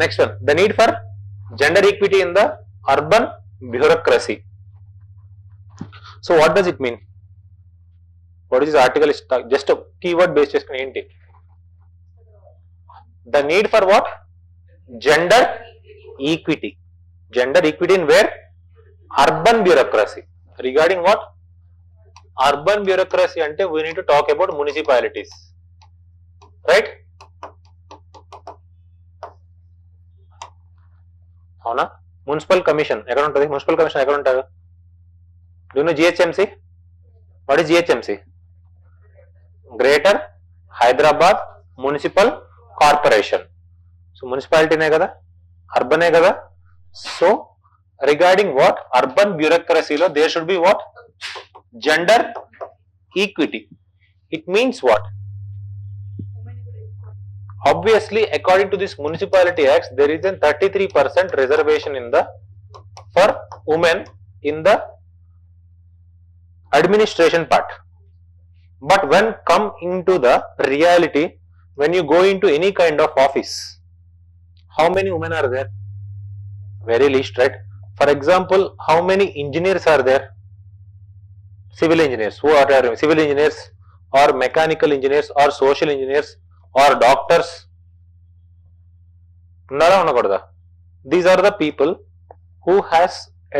Next one, the need for gender equity in the urban bureaucracy. So what does it mean? What is this article? Just a keyword based చేసుకుని ఏంటి? The need for what? Gender equity. Gender equity in where? Urban bureaucracy. Regarding what? Urban bureaucracy ante we need to talk about municipalities. Right? అవునా? Municipal commission ఎక్కడ ఉంటుంది? Municipal commission ఎక్కడ ఉంటారు? Do you know GHMC? What is GHMC? Greater Hyderabad Municipal Corporation. So municipality ne kada, urban ne kada. So regarding what? Urban bureaucracy lo there should be what? Gender equity. It means what? Obviously, according to this Municipality Acts, there is a 33% reservation in the for women in the administration part. But when come into the reality, when you go into any kind of office, how many women are there? Very least, right? For example, how many engineers are there? Civil engineers. Who are there? Civil engineers or mechanical engineers or social engineers or doctors? These are the people who has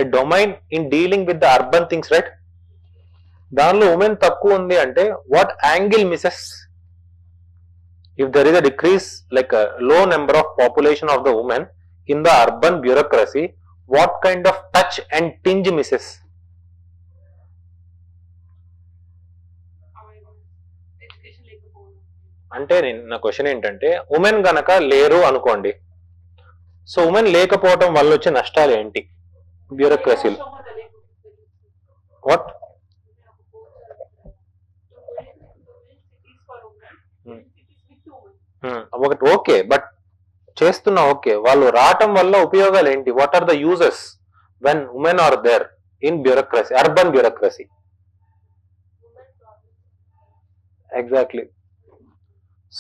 a domain in dealing with the urban things, right? దానిలో women తక్కువ ఉంది అంటే what angle misses? If there is a decrease like low number of population of the women in the urban bureaucracy, what kind of touch and tinge misses? అంటే నా question ఏంటంటే, women గనక లేరు అనుకోండి, సో ఉమెన్ లేకపోవటం వల్ల వచ్చే నష్టాలు ఏంటి బ్యూరోక్రసీలో? వాట్? ఒకటి ఓకే, బట్ చేస్తున్నా ఓకే, వాళ్ళు రావటం వల్ల ఉపయోగాలు ఏంటి? What are the uses when women are there in bureaucracy, urban bureaucracy? Exactly.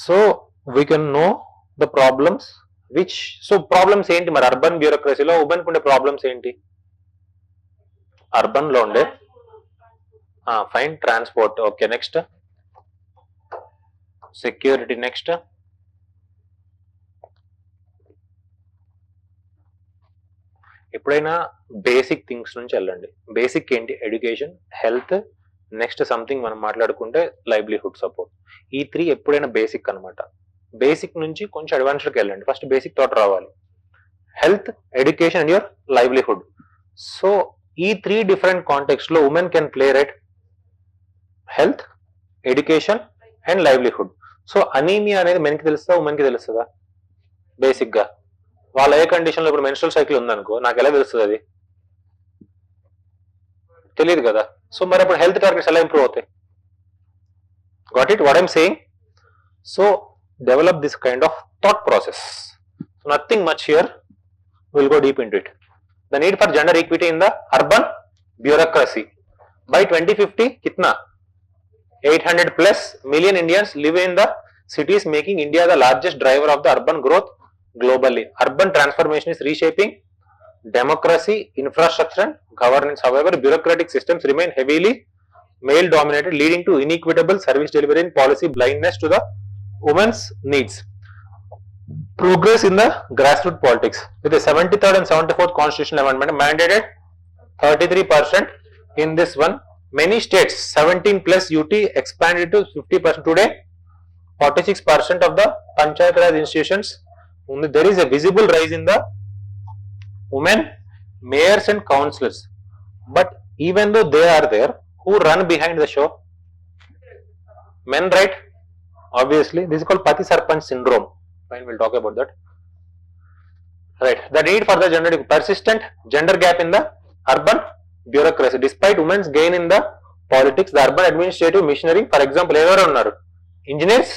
So we can know the problems which, so problems ఏంటి మరి అర్బన్ బ్యూరోక్రసీలో? ఉమెన్ ఉండే ప్రాబ్లమ్స్ ఏంటి అర్బన్ లో ఉండే? Fine, transport, okay. Next security. Next ఎప్పుడైనా basic things నుంచి వెళ్ళండి. బేసిక్ ఏంటి? ఎడ్యుకేషన్, హెల్త్, నెక్స్ట్ సంథింగ్ మనం మాట్లాడుకుంటే లైవ్లీహుడ్ సపోర్ట్. ఈ 3 ఎప్పుడైనా బేసిక్ అనమాట. బేసిక్ నుంచి కొంచెం అడ్వాన్స్డ్కి వెళ్ళండి. ఫస్ట్ బేసిక్ థాట్ రావాలి. Health, education and your livelihood. So ఈ 3 డిఫరెంట్ కాంటెక్స్ట్ లో women can play right. Health, education and livelihood. So anaemia అనేది మెన్కి తెలుస్తుందా, ఉమెన్కి తెలుస్తుందా? బేసిక్ గా వాళ్ళ ఏ కండిషన్ లో, ఇప్పుడు మెన్స్ట్రల్ సైకిల్ ఉందనుకో, నాకు ఎలా తెలుస్తుంది? అది తెలియదు కదా. సో మరి అప్పుడు హెల్త్ టార్గెట్స్ ఎలా ఇంప్రూవ్ అవుతాయి? Got it what I'm saying? So develop this kind of thought process. Nothing much here, will go deep into it. The need for gender equity in the urban bureaucracy. By 2050 కిतना 800+ million Indians live in the cities, making India the largest driver of the urban growth globally. Urban transformation is reshaping democracy, infrastructure and governance. However, bureaucratic systems remain heavily male dominated, leading to inequitable service delivery and policy blindness to the women's needs. Progress in the grassroots politics. With the 73rd and 74th constitutional amendment mandated 33% in this one. Many states 17+ UT expanded to 50%. Today 46% of the Panchayat Raj institutions, there is a visible rise in the women mayors and councillors. But even though they are there, who run behind the show? Men, right? Obviously, this is called Pati Sarpanch syndrome. Fine, we'll talk about that. Right. The need for the persistent gender gap in the urban bureaucracy. Despite women's gain in the politics, the urban administrative machinery, for example, ఎవరు ఉన్నారు? Engineers,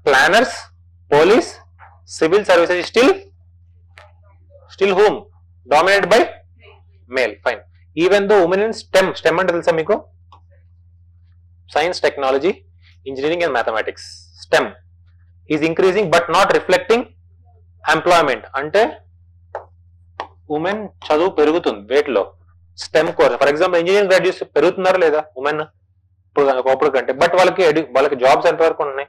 planners, police, civil services, still whom? Dominated by male. Fine. Even though women in STEM అంటే తెలుసా మీకు? Science, technology, engineering and mathematics. STEM is increasing but not reflecting employment అంటే women చదువు పెరుగుతుంది వేటిలో, STEM course. For example engineering graduates పెరుగుతున్నారా లేదా women ఇప్పుడు ఒకప్పుడు కంటే, బట్ వాళ్ళకి జాబ్స్ ఎంతవరకు ఉన్నాయి,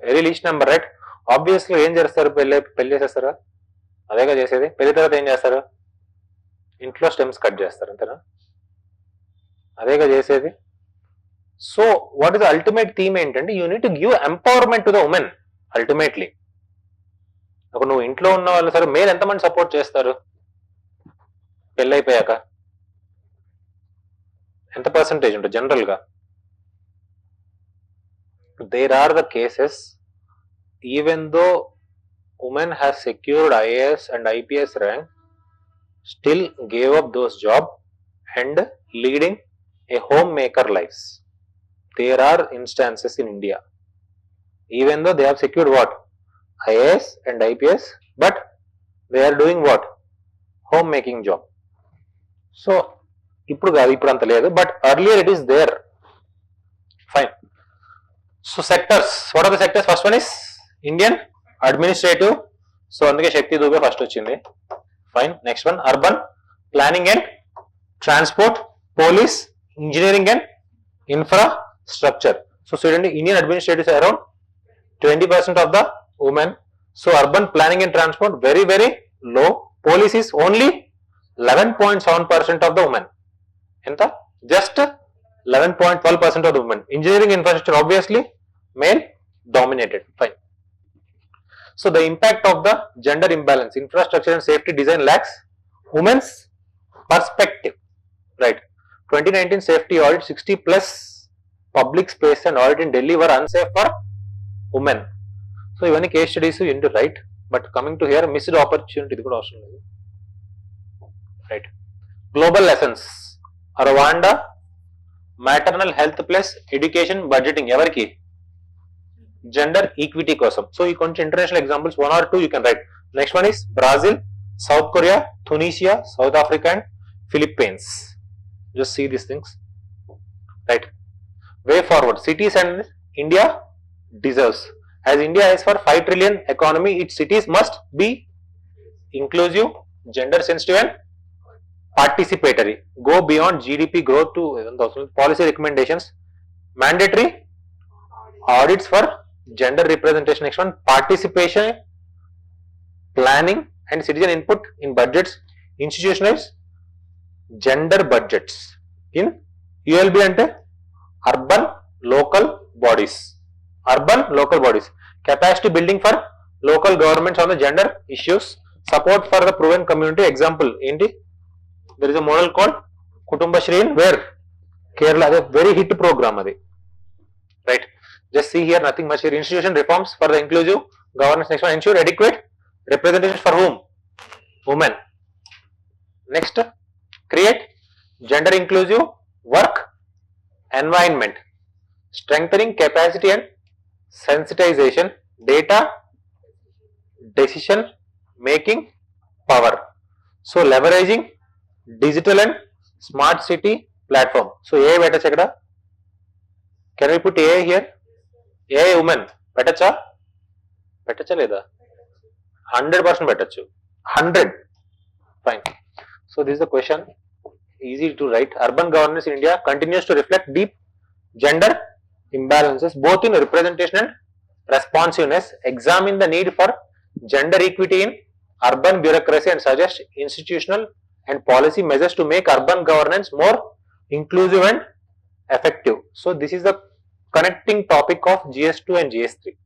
very least number, right. Obviously ఏం చేస్తారు, పెళ్లి చేసేస్తారా, అదేగా చేసేది. పెళ్లి తర్వాత ఏం చేస్తారు, ఇంట్లో స్టెమ్స్ కట్ చేస్తారు, అంతేనా, అదేగా చేసేది. So what is ultimate theme ఏంటంటే, you need to give empowerment to the women. Ultimately ఒక నువ్వు ఇంట్లో ఉన్న వాళ్ళు సరే, మేల్ ఎంతమంది సపోర్ట్ చేస్తారు పెళ్ళైపోయాక, ఎంత పర్సంటేజ్ ఉంటుంది జనరల్ గా. There are the cases even though women has secured IAS and IPS rank, still gave up those job and leading a homemaker lives. There are instances in India, even though they have secured what, IAS and IPS, but they are doing what, homemaking job. So ఇప్పుడు కాదు, ఇప్పుడు అంత లేదు, but earlier it is there. Fine. So sectors, what are the sectors? First one is Indian administrative, so అందుకే శక్తి Dubey first వచ్చింది. Fine. Next one urban planning and transport, police, engineering and infrastructure. So student, Indian administrative is around 20% of the women. So urban planning and transport very very low. Police is only 11.7% of the women. Enta just 11.12% of the women. Engineering infrastructure obviously male dominated. Fine. So the impact of the gender imbalance, infrastructure and safety design lacks women's perspective, right. 2019 safety audit, 60 plus public space and audit in Delhi were unsafe for women. So ఇవన్నీ case studies into right, but coming to hear missed opportunity, ఇది కూడా అవసరం లేదు, right. Global lessons, Rwanda maternal health plus education budgeting, ఎవరికి, gender equity కోసం. So ఈ కొంచెం international examples 1 or 2 you can write. Next one is Brazil, south Korea, Tunisia, south Africa and Philippines. Just see these things, right. Way forward, cities and India deserves, as India is for 5 trillion economy, its cities must be inclusive, gender sensitive and participatory, go beyond GDP growth to policy recommendations, mandatory audits for gender representation. Next one, participation, planning and citizen input in budgets, institutionalized gender budgets in ULB అంటే urban local bodies, urban local bodies, capacity building for local governments on the gender issues, support for the proven community. Example ఏంటి, there is a model called Kudumbashree in where, Kerala, అదే very hit program అది, right. Just see here, nothing much here. Institution reforms for the inclusive governance. Next one, ensure adequate representation for whom, women. Next, create gender inclusive work environment, strengthening capacity and sensitization, data decision making power. So leveraging digital and smart city platform. So AI పెట్టచ్చు ఇక్కడ, can we put AI here, AI women పెట్టచ్చా లేదా, 100% పెట్టచ్చు, 100. Fine. So this is the question, easy to write. Urban governance in India continues to reflect deep gender imbalances both in representation and responsiveness. Examine the need for gender equity in urban bureaucracy and suggest institutional and policy measures to make urban governance more inclusive and effective. So this is the connecting topic of GS2 and GS3.